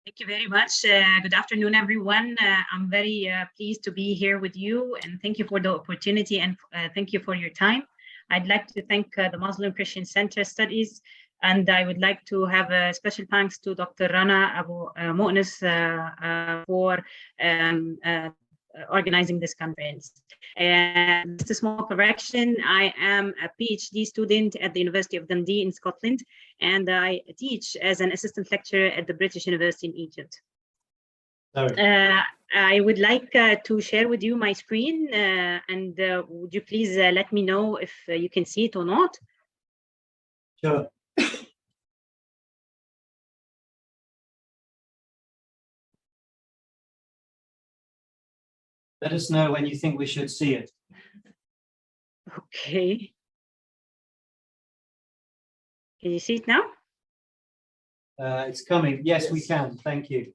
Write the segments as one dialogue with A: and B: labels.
A: Thank you very much. Good afternoon, everyone. I'm very pleased to be here with you, and thank you for the opportunity, and thank you for your time. I'd like to thank the Muslim Christian Center Studies, and I would like to have a special thanks to Dr. Rana Abu Mu'nis for organizing this conference. And just a small correction, I am a PhD student at the University of Dundee in Scotland, and I teach as an assistant lecturer at the British University in Egypt. I would like to share with you my screen, and would you please let me know if you can see it or not?
B: Sure. Let us know when you think we should see it.
A: Okay. Can you see it now?
B: It's coming. Yes, we can. Thank you.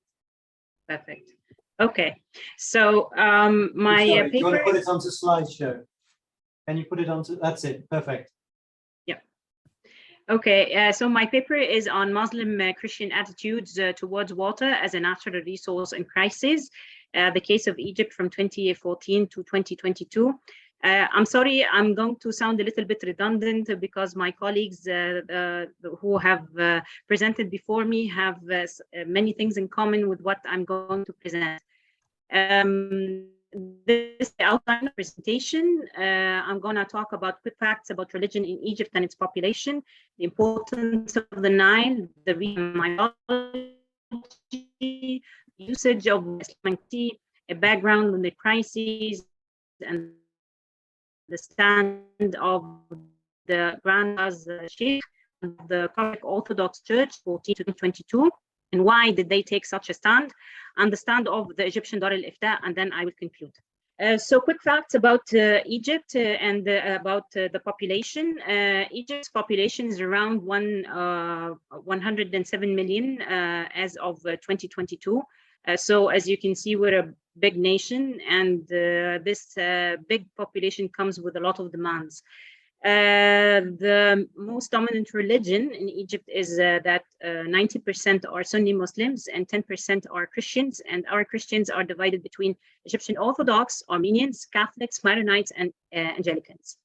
A: Perfect. Okay. So my
B: Sorry,
A: paper.
B: Do you want to put it onto slideshow? Can you put it onto? That's it. Perfect.
A: Yeah. Okay. So my paper is on Muslim Christian attitudes towards water as a natural resource in crisis. The case of Egypt from 2014 to 2022. I'm sorry, I'm going to sound a little bit redundant because my colleagues who have presented before me have many things in common with what I'm going to present. This is the outline of presentation. I'm going to talk about quick facts about religion in Egypt and its population, the importance of the Nile, the mythology, usage of Islamic tea, a background on the crises, and the stand of the Grand Sheikh, the Coptic Orthodox Church, 14 to 22, and why did they take such a stand, and the stand of the Egyptian Dar al-Ifta, and then I will conclude. So quick facts about Egypt and about the population. Egypt's population is around 107 million as of 2022. So as you can see, we're a big nation, and this big population comes with a lot of demands. The most dominant religion in Egypt is that 90% are Sunni Muslims and 10% are Christians, and our Christians are divided between Egyptian Orthodox, Armenians, Catholics, Maronites, and Anglicans.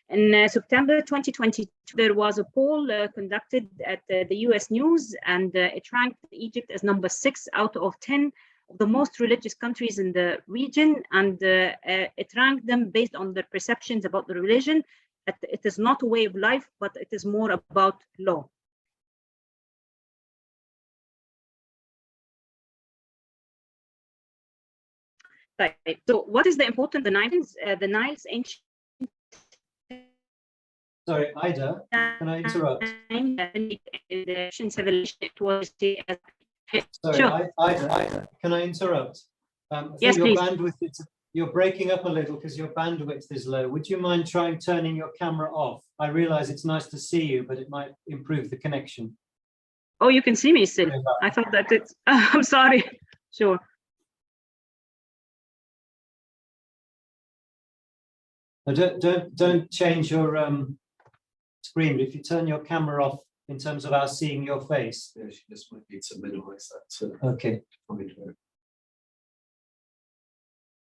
A: In September 2022, there was a poll conducted at the US News, and it ranked Egypt as number 6 out of 10 of the most religious countries in the region, and it ranked them based on their perceptions about the religion. It is not a way of life, but it is more about law. Right. So what is the importance of the Nile's ancient...
B: Sorry, Aida, can I interrupt? Sorry, sure. Aida, can I interrupt?
A: Yes,
B: your
A: please.
B: Bandwidth, you're breaking up a little because your bandwidth is low. Would you mind trying turning your camera off? I realize it's nice to see you, but it might improve the connection.
A: Oh, you can see me still. I thought that it's... I'm sorry. Sure.
B: Don't change your screen. But if you turn your camera off in terms of our seeing your face.
C: Yeah, she just might need to minimize that.
B: Okay.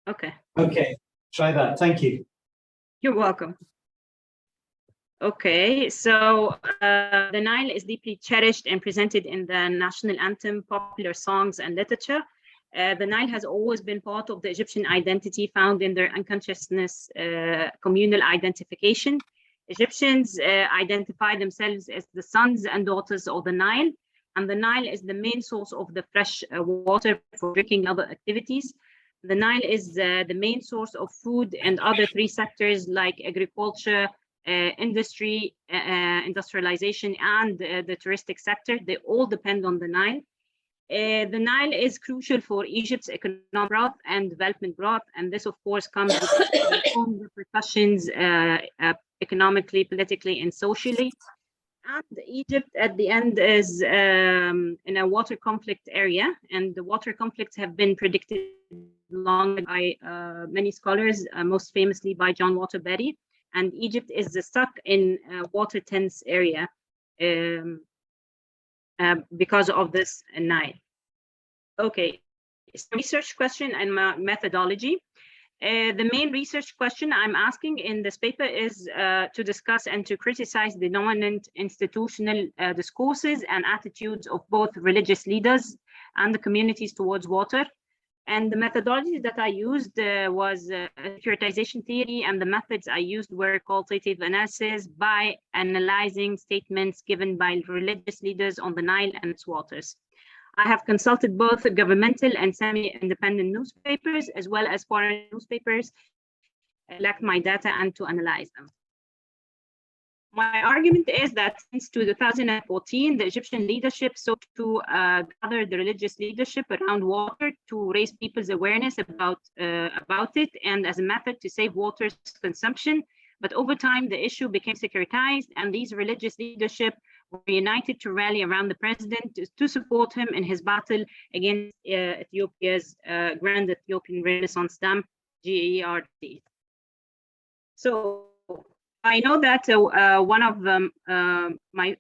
A: Okay.
B: Okay, try that. Thank you.
A: You're welcome. Okay, so the Nile is deeply cherished and presented in the national anthem, popular songs, and literature. The Nile has always been part of the Egyptian identity, found in their unconsciousness, communal identification. Egyptians identify themselves as the sons and daughters of the Nile, and the Nile is the main source of the fresh water for drinking and other activities. The Nile is the main source of food and other 3 sectors like agriculture, industry, industrialization, and the touristic sector. They all depend on the Nile. The Nile is crucial for Egypt's economic growth and development growth, and this, of course, comes with own repercussions economically, politically, and socially. And Egypt, at the end, is in a water conflict area, and the water conflicts have been predicted long by many scholars, most famously by John Waterbury. And Egypt is stuck in a water tense area because of this Nile. Okay, research question and methodology. The main research question I'm asking in this paper is to discuss and to criticize the dominant institutional discourses and attitudes of both religious leaders and the communities towards water. And the methodology that I used was securitization theory, and the methods I used were qualitative analysis by analyzing statements given by religious leaders on the Nile and its waters. I have consulted both governmental and semi-independent newspapers, as well as foreign newspapers, to collect my data and to analyze them. My argument is that since 2014, the Egyptian leadership sought to gather the religious leadership around water to raise people's awareness about it and as a method to save water's consumption. But over time, the issue became securitized, and these religious leadership were united to rally around the president to support him in his battle against Ethiopia's Grand Ethiopian Renaissance Dam, GERD. So I know that one of my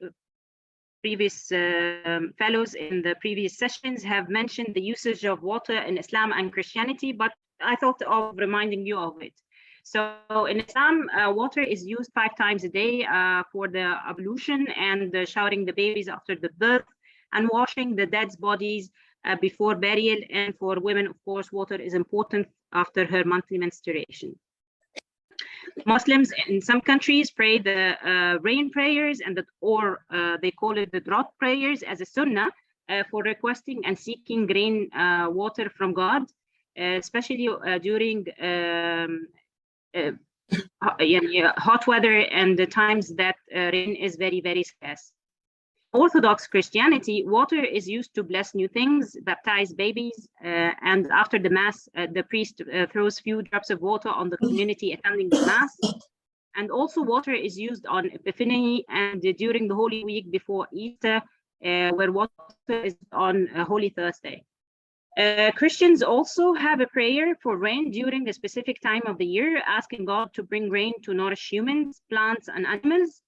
A: previous fellows in the previous sessions have mentioned the usage of water in Islam and Christianity, but I thought of reminding you of it. So in Islam, water is used 5 times a day for the ablution and showering the babies after the birth and washing the dead bodies before burial. And for women, of course, water is important after her monthly menstruation. Muslims in some countries pray the rain prayers, and they call it the drought prayers as a sunnah for requesting and seeking rain water from God, especially during hot weather and the times that rain is very, very scarce. Orthodox Christianity, water is used to bless new things, baptize babies, and after the Mass, the priest throws few drops of water on the community attending the Mass. And also water is used on Epiphany and during the Holy Week before Easter, where water is on Holy Thursday. Christians also have a prayer for rain during a specific time of the year, asking God to bring rain to nourish humans, plants, and animals.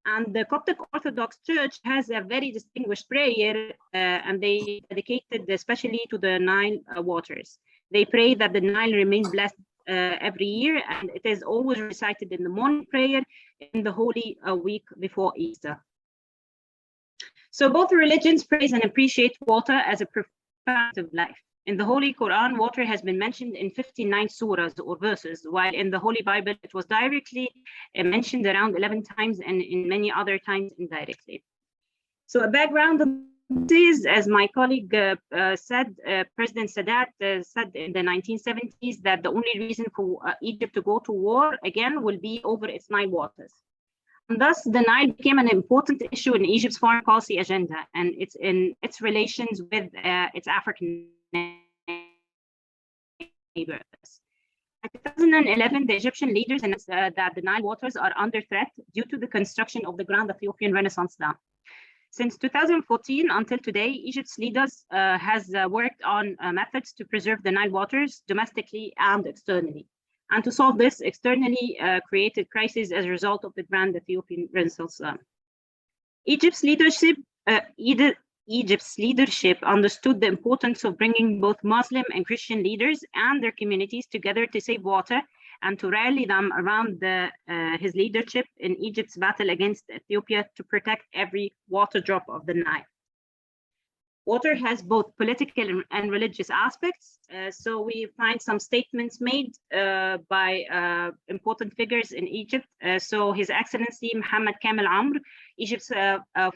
A: And the Coptic Orthodox Church has a very distinguished prayer, and they dedicated especially to the Nile waters. They pray that the Nile remains blessed every year, and it is always recited in the morning prayer in the Holy Week before Easter. So both religions praise and appreciate water as a part of life. In the Holy Quran, water has been mentioned in 59 surahs or verses, while in the Holy Bible, it was directly mentioned around 11 times and in many other times indirectly. So a background of this, as my colleague said, President Sadat said in the 1970s that the only reason for Egypt to go to war again will be over its Nile waters. And thus, the Nile became an important issue in Egypt's foreign policy agenda, and it's in its relations with its African neighbors. In 2011, the Egyptian leaders announced that the Nile waters are under threat due to the construction of the Grand Ethiopian Renaissance Dam. Since 2014 until today, Egypt's leaders has worked on methods to preserve the Nile waters domestically and externally. And to solve this, externally created crisis as a result of the Grand Ethiopian Renaissance Dam. Egypt's leadership understood the importance of bringing both Muslim and Christian leaders and their communities together to save water and to rally them around his leadership in Egypt's battle against Ethiopia to protect every water drop of the Nile. Water has both political and religious aspects. So we find some statements made by important figures in Egypt. So His Excellency Mohammed Kamel Amr, Egypt's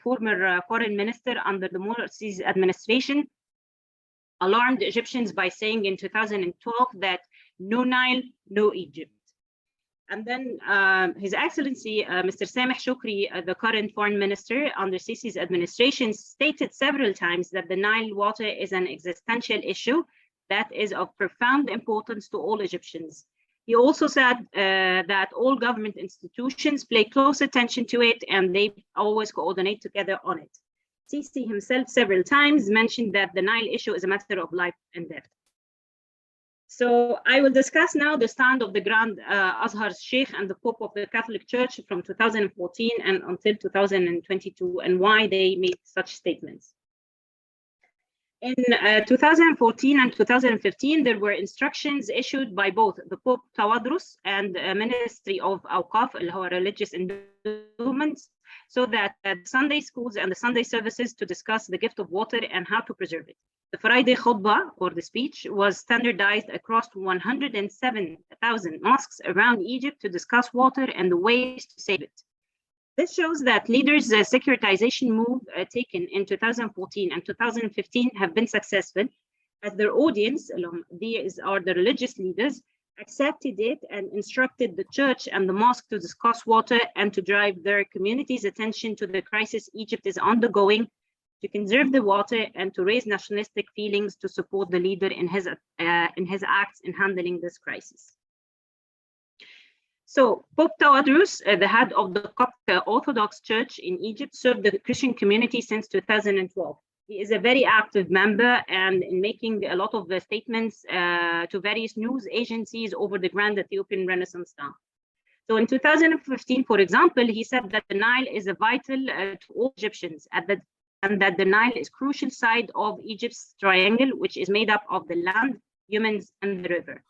A: former foreign minister under the Morsi's administration, alarmed Egyptians by saying in 2012 that no Nile, no Egypt. And then His Excellency, Mr. Sameh Shukri, the current foreign minister under Sisi's administration, stated several times that the Nile water is an existential issue that is of profound importance to all Egyptians. He also said that all government institutions pay close attention to it and they always coordinate together on it. Sisi himself several times mentioned that the Nile issue is a matter of life and death. So I will discuss now the stand of the Grand Azhar Sheikh and the Pope of the Catholic Church from 2014 and until 2022 and why they made such statements. In 2014 and 2015, there were instructions issued by both the Pope Tawadros and Ministry of Awqaf, religious endowments, so that Sunday schools and the Sunday services to discuss the gift of water and how to preserve it. The Friday khutbah, or the speech, was standardized across 107,000 mosques around Egypt to discuss water and the ways to save it. This shows that leaders' securitization move taken in 2014 and 2015 have been successful, as their audience, these are the religious leaders, accepted it and instructed the church and the mosque to discuss water and to drive their community's attention to the crisis Egypt is undergoing, to conserve the water and to raise nationalistic feelings to support the leader in his acts in handling this crisis. So Pope Tawadros, the head of the Coptic Orthodox Church in Egypt, served the Christian community since 2012. He is a very active member and in making a lot of statements to various news agencies over the Grand Ethiopian Renaissance Dam. So in 2015, for example, he said that the Nile is vital to all Egyptians and that the Nile is a crucial side of Egypt's triangle, which is made up of the land, humans, and the river.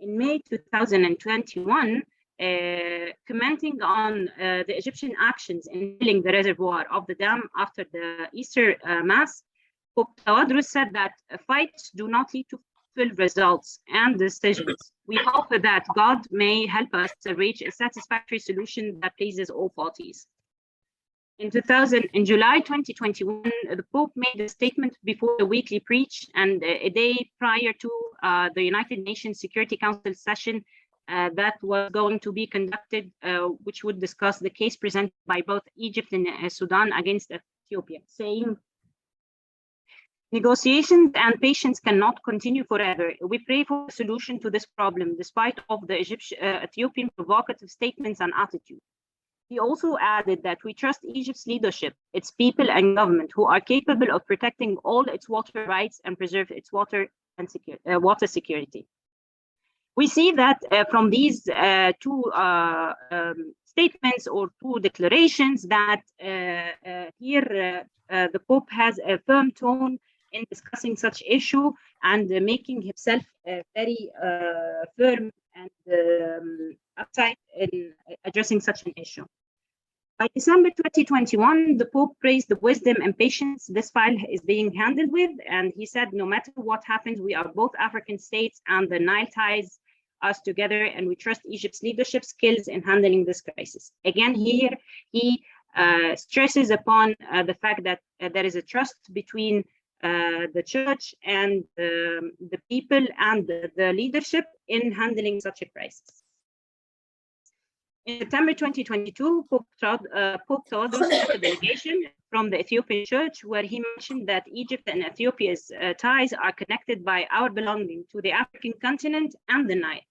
A: In May 2021, commenting on the Egyptian actions in filling the reservoir of the dam after the Easter Mass, Pope Tawadros said that fights do not lead to full results and decisions. We hope that God may help us to reach a satisfactory solution that pleases all parties. In July 2021, the Pope made a statement before the weekly preach, and a day prior to the United Nations Security Council session that was going to be conducted, which would discuss the case presented by both Egypt and Sudan against Ethiopia, saying, "Negotiations and patience cannot continue forever. We pray for a solution to this problem, despite of the Ethiopian provocative statements and attitude." He also added that we trust Egypt's leadership, its people and government, who are capable of protecting all its water rights and preserve its water and water security. We see that from these two statements or two declarations that here the Pope has a firm tone in discussing such issue and making himself very firm and uptight in addressing such an issue. By December 2021, the Pope praised the wisdom and patience this file is being handled with, and he said, no matter what happens, we are both African states and the Nile ties us together, and we trust Egypt's leadership skills in handling this crisis. Again, here he stresses upon the fact that there is a trust between the church and the people and the leadership in handling such a crisis. In September 2022, Pope Tawadros sent a delegation from the Ethiopian Church, where he mentioned that Egypt and Ethiopia's ties are connected by our belonging to the African continent and the Nile.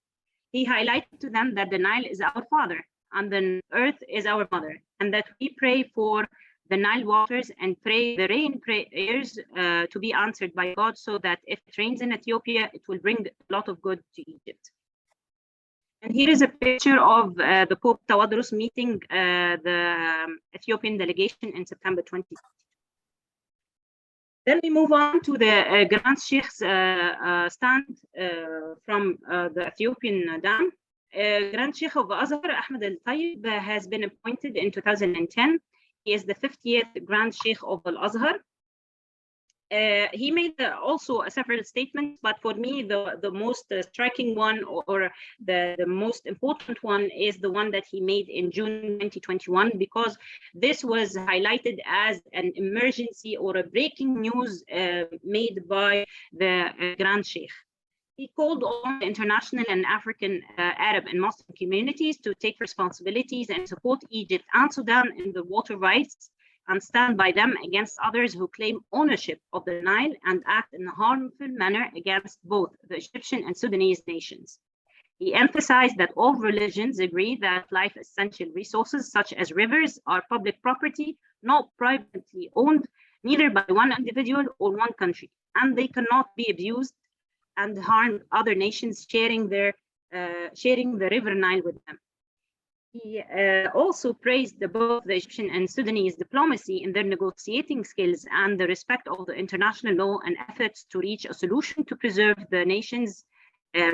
A: He highlighted to them that the Nile is our father and the earth is our mother, and that we pray for the Nile waters and pray the rain prayers to be answered by God, so that if it rains in Ethiopia, it will bring a lot of good to Egypt. And here is a picture of the Pope Tawadros meeting the Ethiopian delegation in September 2020. Then we move on to the Grand Sheikh's stand from the Ethiopian dam. Grand Sheikh of Azhar, Ahmed Al-Tayyib, has been appointed in 2010. He is the 50th Grand Sheikh of Al-Azhar. He made also several statements, but for me, the most striking one or the most important one is the one that he made in June 2021, because this was highlighted as an emergency or a breaking news made by the Grand Sheikh. He called on the international and African, Arab and Muslim communities to take responsibilities and support Egypt and Sudan in the water rights and stand by them against others who claim ownership of the Nile and act in a harmful manner against both the Egyptian and Sudanese nations. He emphasized that all religions agree that life essential resources such as rivers are public property, not privately owned, neither by one individual or one country, and they cannot be abused and harm other nations sharing the river Nile with them. He also praised both the Egyptian and Sudanese diplomacy in their negotiating skills and the respect of the international law and efforts to reach a solution to preserve the nation's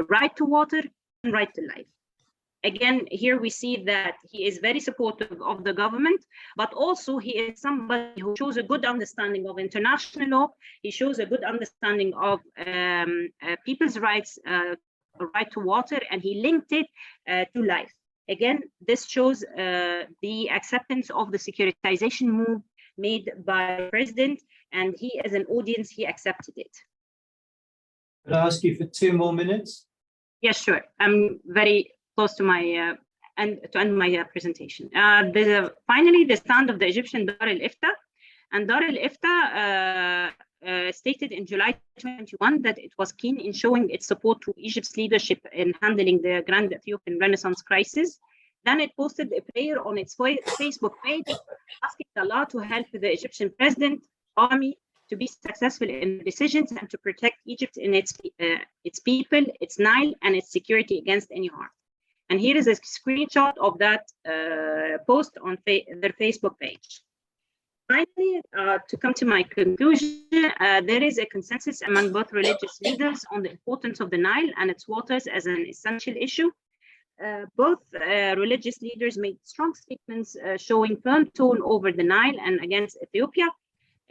A: right to water and right to life. Again, here we see that he is very supportive of the government, but also he is somebody who shows a good understanding of international law. He shows a good understanding of people's rights, right to water, and he linked it to life. Again, this shows the acceptance of the securitization move made by the president, and he, as an audience, he accepted it.
B: Could I ask you for 2 more minutes?
A: Yes, sure. I'm very close to my end my presentation. Finally, the stand of the Egyptian Dar al-Ifta, and Dar al-Ifta stated in July 21 that it was keen in showing its support to Egypt's leadership in handling the Grand Ethiopian Renaissance crisis. Then it posted a prayer on its Facebook page, asking Allah to help the Egyptian president, army, to be successful in decisions and to protect Egypt in its people, its Nile, and its security against any harm. And here is a screenshot of that post on their Facebook page. Finally, to come to my conclusion, there is a consensus among both religious leaders on the importance of the Nile and its waters as an essential issue. Both religious leaders made strong statements showing firm tone over the Nile and against Ethiopia.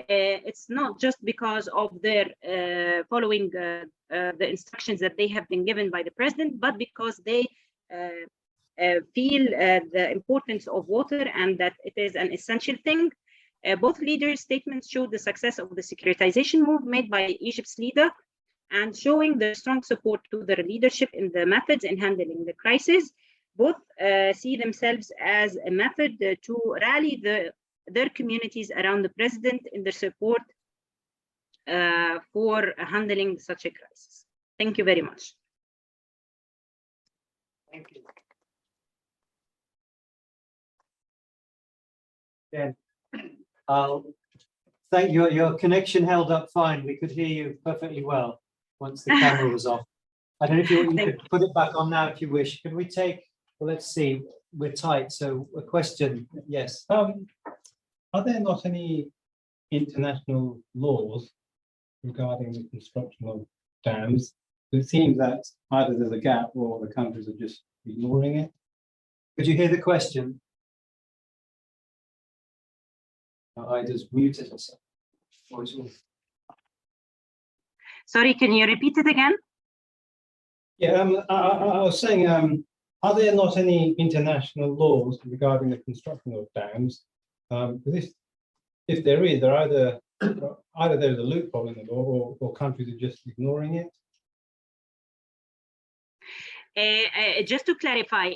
A: It's not just because of their following the instructions that they have been given by the president, but because they feel the importance of water and that it is an essential thing. Both leaders' statements showed the success of the securitization move made by Egypt's leader and showing the strong support to their leadership in the methods in handling the crisis. Both see themselves as a method to rally their communities around the president in their support for handling such a crisis. Thank you very much.
B: Thank you. Yeah. Thank you. Your connection held up fine. We could hear you perfectly well once the camera was off. I don't know if you could put it back on now if you wish. Can we take, well, let's see, we're tight. So a question, yes.
D: Are there not any international laws regarding the construction of dams? It seems that either there's a gap or the countries are just ignoring it.
B: Could you hear the question? Aida's muted herself.
A: Sorry, can you repeat it again?
D: Yeah, I was saying, are there not any international laws regarding the construction of dams? If there is, either there's a loophole in the law or countries are just ignoring it.
A: Just to clarify,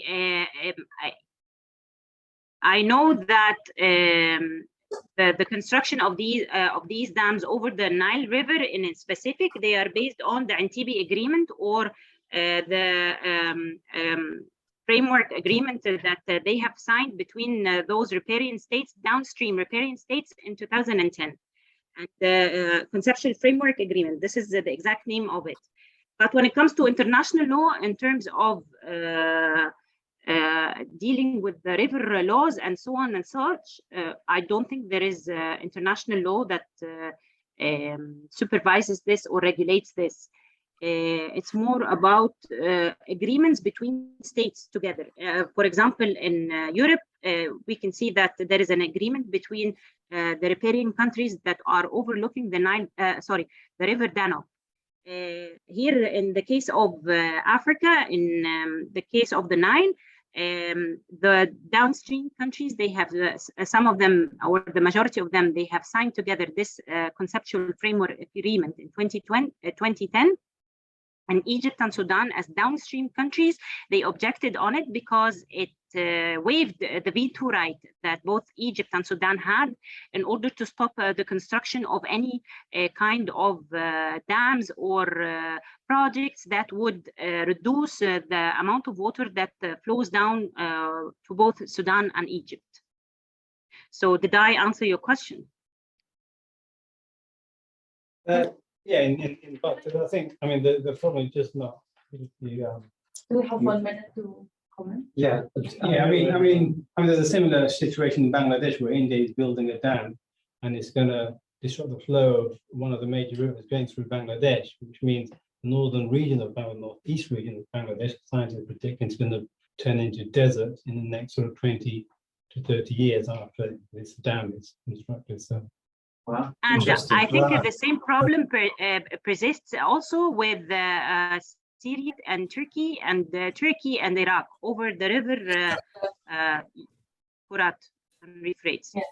A: I know that the construction of these dams over the Nile River in specific, they are based on the Entebbe Agreement or the framework agreement that they have signed between those riparian states, downstream riparian states, in 2010. And the conceptual framework agreement, this is the exact name of it. But when it comes to international law, in terms of dealing with the river laws and so on and such, I don't think there is international law that supervises this or regulates this. It's more about agreements between states together. For example, in Europe, we can see that there is an agreement between the riparian countries that are overlooking the Nile, the River Danube. Here, in the case of Africa, in the case of the Nile, the downstream countries, they have some of them, or the majority of them, they have signed together this conceptual framework agreement in 2010. And Egypt and Sudan, as downstream countries, they objected on it because it waived the veto right that both Egypt and Sudan had in order to stop the construction of any kind of dams or projects that would reduce the amount of water that flows down to both Sudan and Egypt. So did I answer your question?
D: Yeah, in fact, I think, I mean, the problem is just not.
E: Do we have 1 minute to comment?
B: Yeah.
D: Yeah, there's a similar situation in Bangladesh where India is building a dam and it's going to disrupt the flow of one of the major rivers going through Bangladesh, which means the northern region of Bangladesh, northeast region of Bangladesh, scientists are predicting it's going to turn into desert in the next sort of 20 to 30 years after this dam is constructed. So,
B: Wow.
A: And
B: Interesting.
A: I think
B: Wow.
A: the same problem persists also with Syria and Turkey and Iraq over the river Furat and Euphrates.
E: Yes.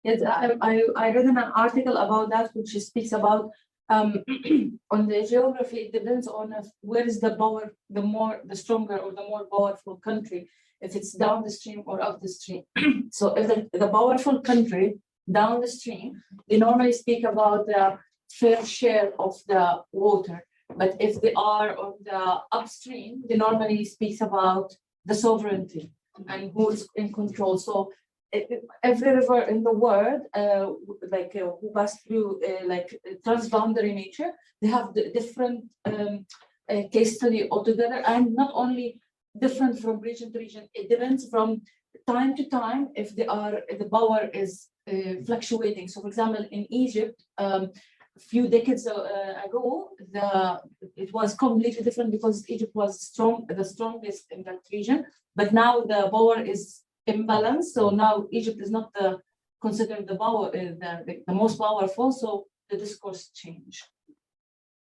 E: Yes, I read an article about that, which speaks about on the geography. It depends on where is the power, the stronger or the more powerful country, if it's down the stream or up the stream. So if the powerful country down the stream, they normally speak about the fair share of the water. But if they are on the upstream, they normally speaks about the sovereignty and who's in control. So every river in the world, who pass through transboundary nature, they have the different case study altogether, and not only different from region to region. It depends from time to time if the power is fluctuating. So, for example, in Egypt, a few decades ago, it was completely different because Egypt was the strongest in that region. But now the power is imbalanced. So now Egypt is not considered the most powerful. So the discourse changed.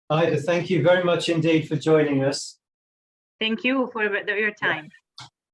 B: Ida, thank you very much indeed for joining us.
A: Thank you for your time.